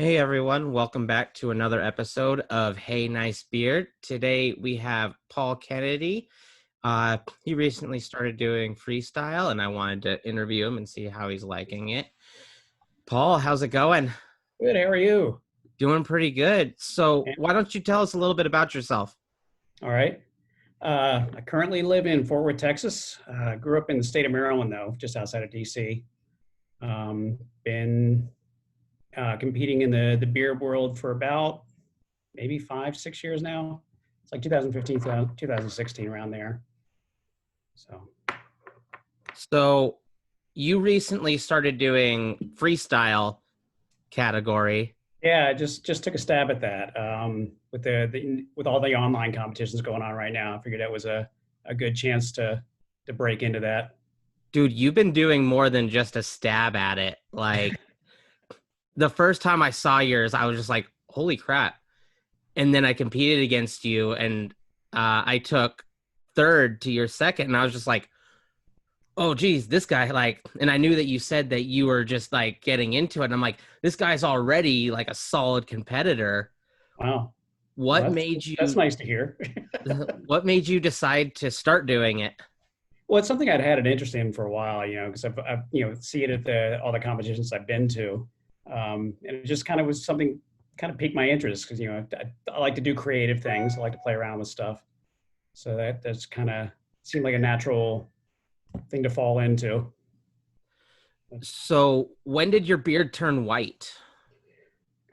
Hey everyone, welcome back to another episode of Hey Nice Beard. Today we have Paul Kennedy. He recently started doing freestyle and I wanted to interview him and see how he's liking it. Paul, how's it going? Good. How are you? Doing pretty good. So Yeah. why don't you tell us a little bit about yourself? All right. I currently live in Fort Worth, Texas. Grew up in the state of Maryland, though, just outside of DC. Been competing in the beer world for about maybe 5, 6 years now. It's like 2015, 2016, around there. So So you recently started doing freestyle category. yeah, I just took a stab at that with with all the online competitions going on right now. I figured that was a good chance to break into that. Dude, you've been doing more than just a stab at it. Like the first time I saw yours, I was just like, holy crap. And then I competed against you, and I took third to your second, and I was just like, "Oh, geez, this guy like." And I knew that you said that you were just like getting into it, and I'm like, "This guy's already like a solid competitor." Wow. Well, What made that's you? nice to hear. What made you decide to start doing it? Well, it's something I'd had an interest in for a while, because I've see it at all the competitions I've been to, and it just kind of was something kind of piqued my interest because I like to do creative things. I like to play around with stuff, so that's kind of seemed like a natural thing to fall into. So, when did your beard turn white?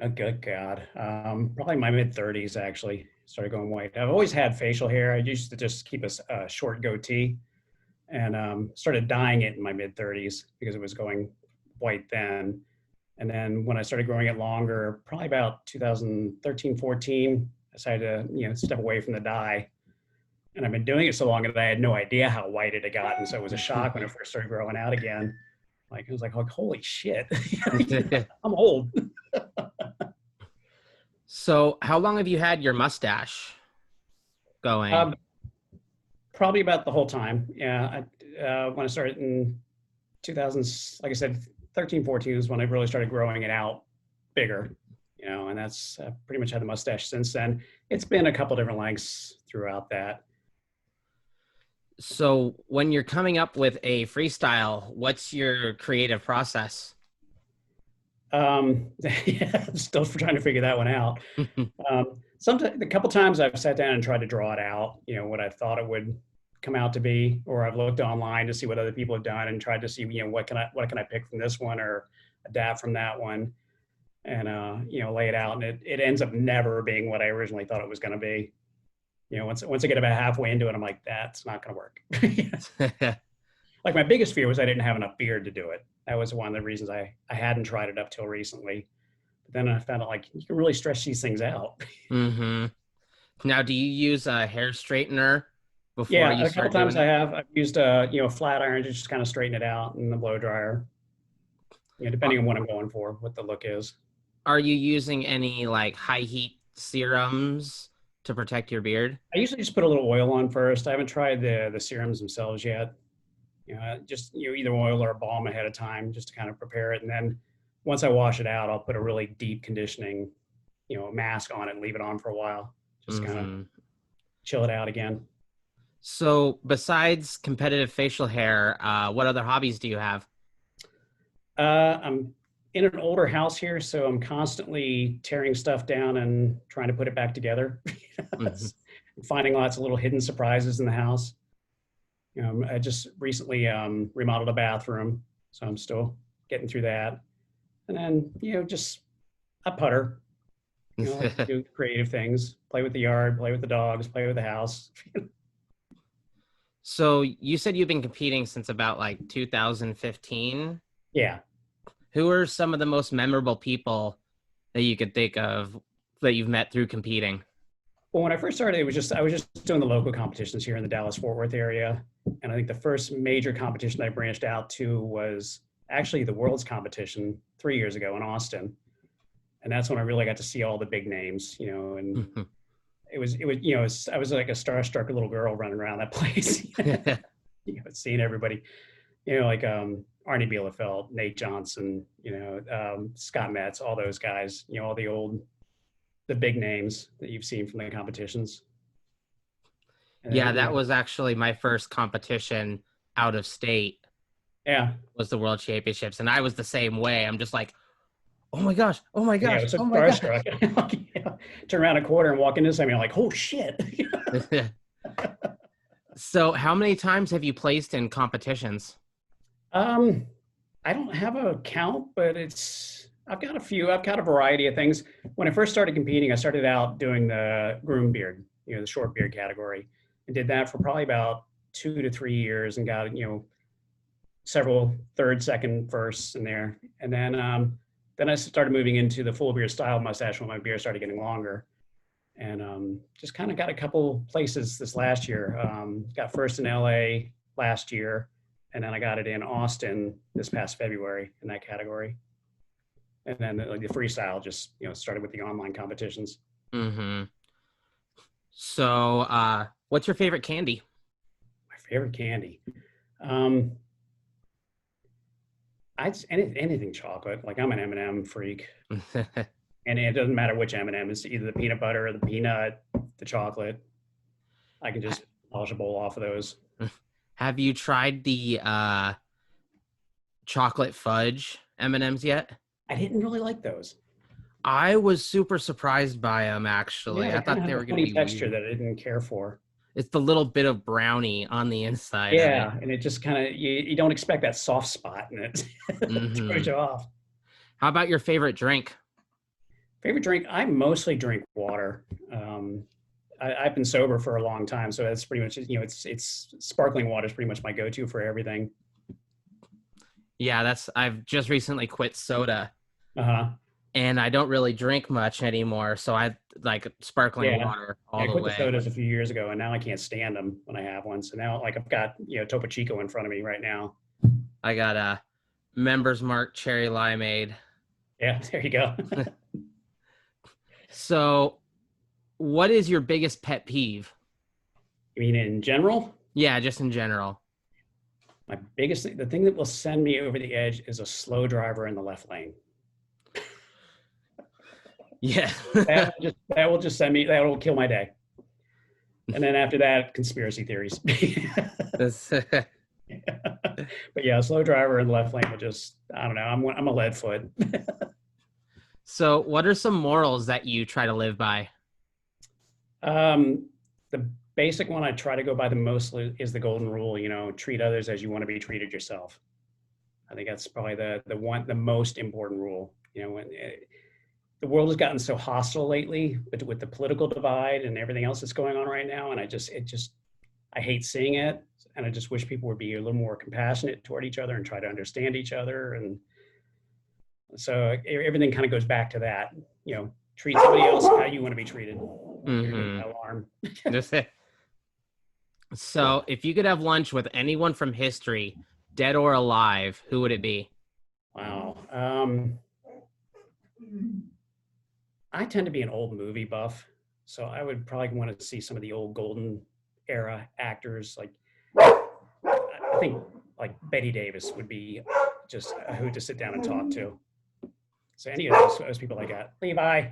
Oh, good God, probably my mid 30s actually started going white. I've always had facial hair. I used to just keep a short goatee and started dyeing it in my mid 30s because it was going white then. And then when I started growing it longer, probably about 2013, 14, I decided to step away from the dye. And I've been doing it so long that I had no idea how white it had gotten. So it was a shock when it first started growing out again. Like I was like, holy shit, I'm old. So, how long have you had your mustache going? Um, Probably about the whole time. Yeah, when I started in 2000s, like I said, 13, 14 is when I really started growing it out bigger, and that's pretty much had the mustache since then. It's been a couple different lengths throughout that. So when you're coming up with a freestyle, what's your creative process? Yeah, I'm still trying to figure that one out. Sometimes, a couple times I've sat down and tried to draw it out, what I thought it would come out to be, or I've looked online to see what other people have done and tried to see, what can I pick from this one or adapt from that one, and lay it out, and it ends up never being what I originally thought it was going to be. Once I get about halfway into it, I'm like, that's not going to work. Like my biggest fear was I didn't have enough beard to do it. That was one of the reasons I hadn't tried it up till recently. But then I found out like you can really stretch these things out. hmm Now, do you use a hair straightener before Yeah, you a couple start times doing it? I've used a flat iron to just kind of straighten it out in the blow dryer. Are, Depending on what I'm going for, what the look is. are you using any like high heat serums to protect your beard? I usually just put a little oil on first. I haven't tried the serums themselves yet. Just either oil or a balm ahead of time just to kind of prepare it, and then once I wash it out, I'll put a really deep conditioning mask on it and leave it on for a while, just kind of hmm chill it out again. So besides competitive facial hair, what other hobbies do you have? I'm in an older house here, so I'm constantly tearing stuff down and trying to put it back together. hmm Finding lots of little hidden surprises in the house. I just recently remodeled a bathroom, so I'm still getting through that. And then, just I putter. I like to do creative things, play with the yard, play with the dogs, play with the house. So you said you've been competing since about like 2015. Yeah. Who are some of the most memorable people that you could think of that you've met through competing? Well, when I first started, I was just doing the local competitions here in the Dallas Fort Worth area, and I think the first major competition I branched out to was actually the World's competition 3 years ago in Austin, and that's when I really got to see all the big names, and I was like a starstruck little girl running around that place, seeing everybody, like Arnie Bielefeld, Nate Johnson, Scott Metz, all those guys, all the big names that you've seen from the competitions. And Yeah, then, that was actually my first competition out of state yeah, was the World Championships, and I was the same way. I'm just like, oh my gosh, oh my yeah, it gosh, was so oh my gosh. starstruck. Turn around a quarter and walk into something, I'm like, oh shit. So, how many times have you placed in competitions? um, I don't have a count, but I've got a few. I've got a variety of things. When I first started competing, I started out doing the groom beard, the short beard category, and did that for probably about 2 to 3 years, and got several third, second, firsts in there. And then I started moving into the full beard style mustache when my beard started getting longer, and just kind of got a couple places this last year. Got first in LA last year, and then I got it in Austin this past February in that category. And then the freestyle just started with the online competitions. Mm-hmm. So, what's your favorite candy? My favorite candy, um, anything chocolate. Like I'm an M&M freak, and it doesn't matter which M&M. It's either the peanut butter or the peanut, the chocolate. I can just polish a bowl off of those. Have you tried the chocolate fudge M&Ms yet? I didn't really like those. I was super surprised by them actually. Yeah, I they kind thought of they have were a going to funny be texture weird. that I didn't care for. It's the little bit of brownie on the inside of it. Yeah, and it just kind of you don't expect that soft spot, and it throws Hmm. you off. How about your favorite drink? Favorite drink? I mostly drink water. I've been sober for a long time, so that's pretty much it's sparkling water is pretty much my go-to for everything. Yeah, I've just recently quit soda Uh-huh. and I don't really drink much anymore, so I like sparkling Yeah. water Yeah, all I the quit the way. sodas a few years ago, and now I can't stand them when I have one. So now, like, I've got Topo Chico in front of me right now. I got a Members Mark cherry limeade. Yeah, there you go. So, what is your biggest pet peeve? I mean, in general, Yeah, just in general. my biggest thing, the thing that will send me over the edge, is a slow driver in the left lane. Yeah. That will just send me. That will kill my day. And then after that, conspiracy theories. But yeah, a slow driver in the left lane will just, I don't know. I'm a lead foot. So, what are some morals that you try to live by? The basic one I try to go by the most is the golden rule. Treat others as you want to be treated yourself. I think that's probably the most important rule. When the world has gotten so hostile lately, with the political divide and everything else that's going on right now, and I hate seeing it, and I just wish people would be a little more compassionate toward each other and try to understand each other. And so everything kind of goes back to that. Treat somebody else how you want to be treated. You're getting Hmm. that alarm. So, if you could have lunch with anyone from history, dead or alive, who would it be? Wow. I tend to be an old movie buff, so I would probably want to see some of the old golden era actors. Like, I think like Betty Davis would be just a hoot to sit down and talk to. So any of those people I got. Levi,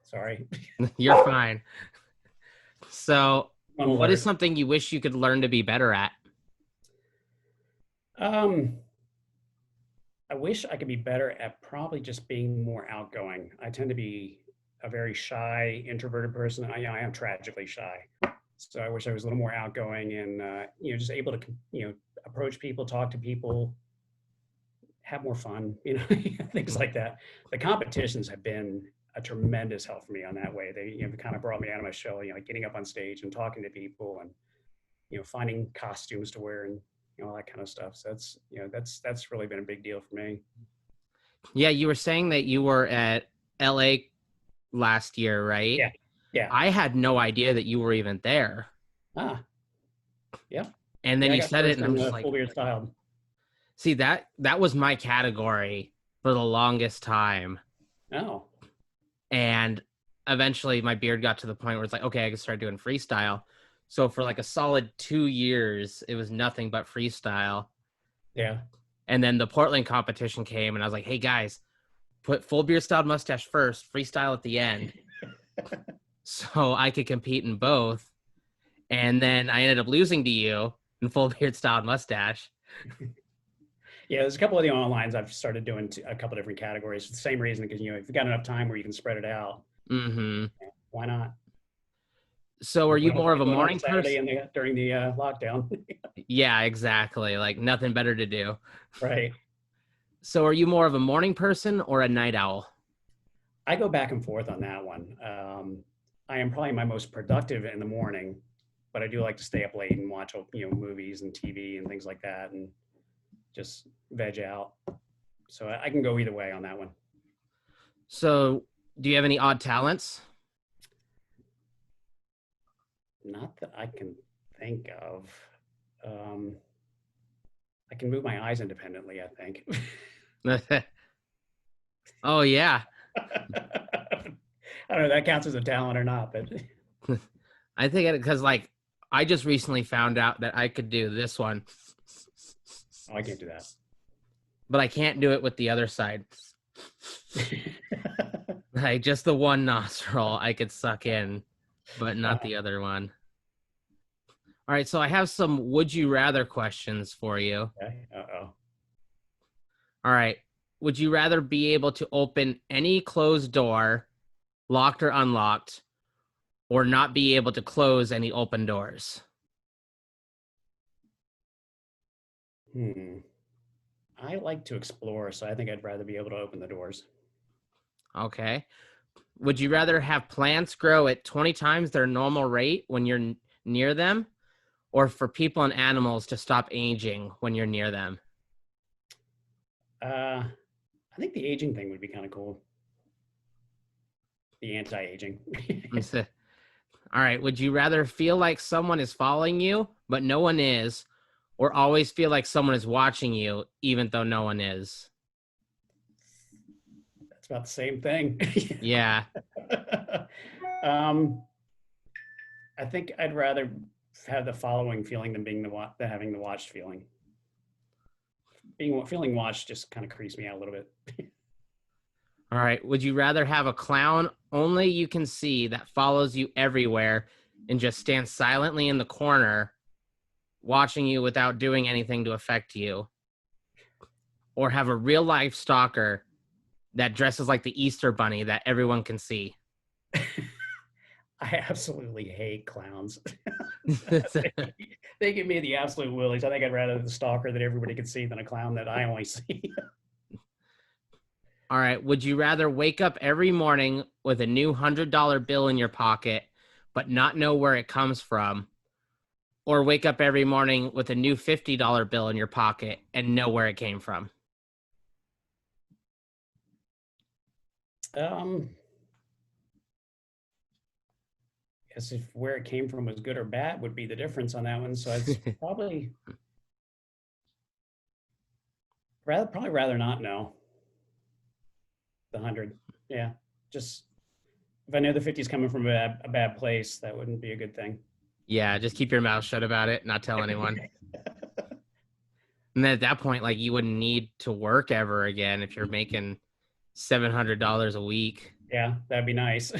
sorry. You're fine. So, One what is alert. something you wish you could learn to be better at? Um, I wish I could be better at probably just being more outgoing. I tend to be a very shy, introverted person. I am tragically shy. So I wish I was a little more outgoing and just able to approach people, talk to people, have more fun, things like that. The competitions have been a tremendous help for me on that way. They kind of brought me out of my shell, like getting up on stage and talking to people and finding costumes to wear and all that kind of stuff. So that's really been a big deal for me. Yeah, you were saying that you were at LA last year, right? Yeah, yeah. I had no idea that you were even there. Ah, yeah, And then yeah. I you got said it, first and in I'm just the like, full beard style. see, that was my category for the longest time. Oh, And eventually my beard got to the point where it's like, okay, I can start doing freestyle. So for like a solid 2 years, it was nothing but freestyle. yeah. And then the Portland competition came, and I was like, hey guys, put full beard styled mustache first, freestyle at the end, so I could compete in both. And then I ended up losing to you in full beard styled mustache. Yeah, there's a couple of the onlines I've started doing a couple different categories for the same reason, because if you've got enough time where you can spread it out, Mm-hmm. why not? So are What you else more of a are you doing on morning Saturday person? during the lockdown? Yeah, exactly. Like nothing better to do. Right. So are you more of a morning person or a night owl? I go back and forth on that one. I am probably my most productive in the morning, but I do like to stay up late and watch movies and TV and things like that, and just veg out. So I can go either way on that one. So do you have any odd talents? Not that I can think of. Um, I can move my eyes independently, I think. Oh yeah. I don't know if that counts as a talent or not, but I think it because like I just recently found out that I could do this one, oh, I can't do that. but I can't do it with the other side. Like just the one nostril I could suck in, but not the other one. All right, so I have some would you rather questions for you. Okay. Uh-oh. All right. Would you rather be able to open any closed door, locked or unlocked, or not be able to close any open doors? I like to explore, so I think I'd rather be able to open the doors. Okay. Would you rather have plants grow at 20 times their normal rate when you're near them, or for people and animals to stop aging when you're near them? Uh, I think the aging thing would be kind of cool. The anti-aging. All right. Would you rather feel like someone is following you, but no one is, or always feel like someone is watching you, even though no one is? That's about the same thing. Yeah. um, I think I'd rather have the following feeling than than having the watched feeling. Feeling watched just kind of creeps me out a little bit. All right. Would you rather have a clown only you can see that follows you everywhere and just stands silently in the corner watching you without doing anything to affect you? Or have a real life stalker that dresses like the Easter bunny that everyone can see? I absolutely hate clowns. They give me the absolute willies. I think I'd rather the stalker that everybody can see than a clown that I only see. All right. Would you rather wake up every morning with a new $100 bill in your pocket, but not know where it comes from? Or wake up every morning with a new $50 bill in your pocket and know where it came from? um, guess if where it came from was good or bad would be the difference on that one. So it's probably rather not know the 100. Yeah, just if I know the 50 is coming from a bad place, that wouldn't be a good thing. Yeah, just keep your mouth shut about it, not tell anyone. And then at that point, like you wouldn't need to work ever again if you're making $700 a week. Yeah, that'd be nice.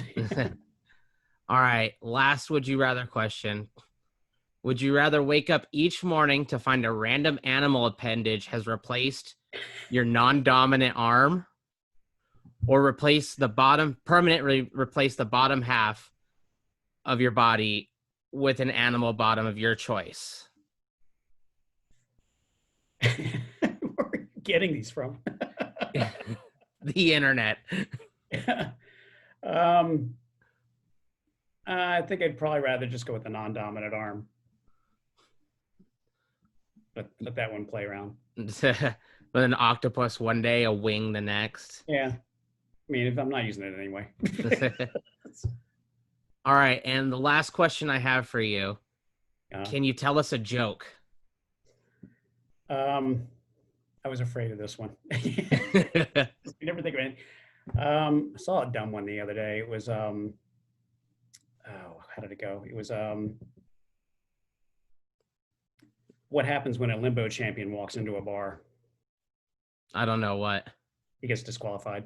All right, last would you rather question. Would you rather wake up each morning to find a random animal appendage has replaced your non-dominant arm, or permanently replace the bottom half of your body with an animal bottom of your choice? Where are you getting these from? The internet. um, I think I'd probably rather just go with the non-dominant arm. But let that one play around. With an octopus one day, a wing the next. Yeah. I mean, if I'm not using it anyway. All right, and the last question I have for you. Can you tell us a joke? I was afraid of this one. I never think of it. I saw a dumb one the other day. It was oh, how did it go? It was what happens when a limbo champion walks into a bar? I don't know what. He gets disqualified.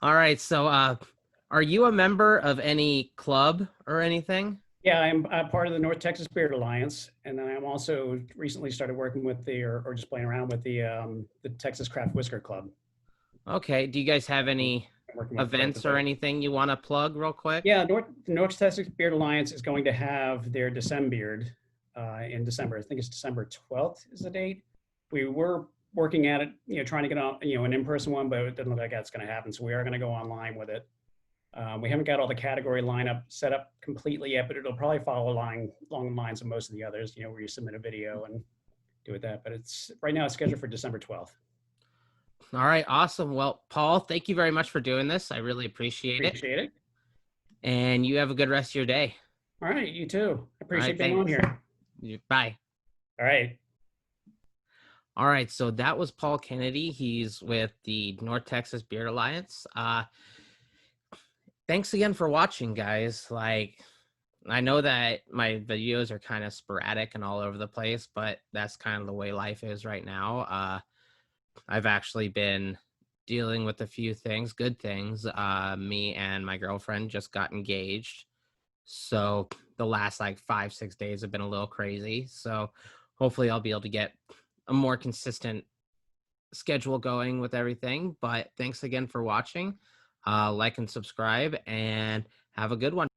All right. So, are you a member of any club or anything? Yeah, I'm part of the North Texas Beard Alliance, and then I'm also recently started working with or just playing around with the Texas Craft Whisker Club. Okay. Do you guys have I'm any working with both of events or those. anything you want to plug real quick? Yeah, the North Texas Beard Alliance is going to have their December in December. I think it's December 12th is the date. We were working at it, trying to get on, an in-person one, but it doesn't look like that's going to happen. So we are going to go online with it. We haven't got all the category lineup set up completely yet, but it'll probably follow along the lines of most of the others, where you submit a video and do it that. But it's right now it's scheduled for December 12th. All right. Awesome. Well, Paul, thank you very much for doing this. I really appreciate it. Appreciate it. And you have a good rest of your day. All right, you too. I All appreciate right. being on Thanks. here. Bye. All right. All right, so that was Paul Kennedy. He's with the North Texas Beard Alliance. Thanks again for watching, guys. Like, I know that my videos are kind of sporadic and all over the place, but that's kind of the way life is right now. I've actually been dealing with a few things, good things. Me and my girlfriend just got engaged. So the last like 5-6 days have been a little crazy. So hopefully I'll be able to get a more consistent schedule going with everything. But thanks again for watching. Like and subscribe, and have a good one.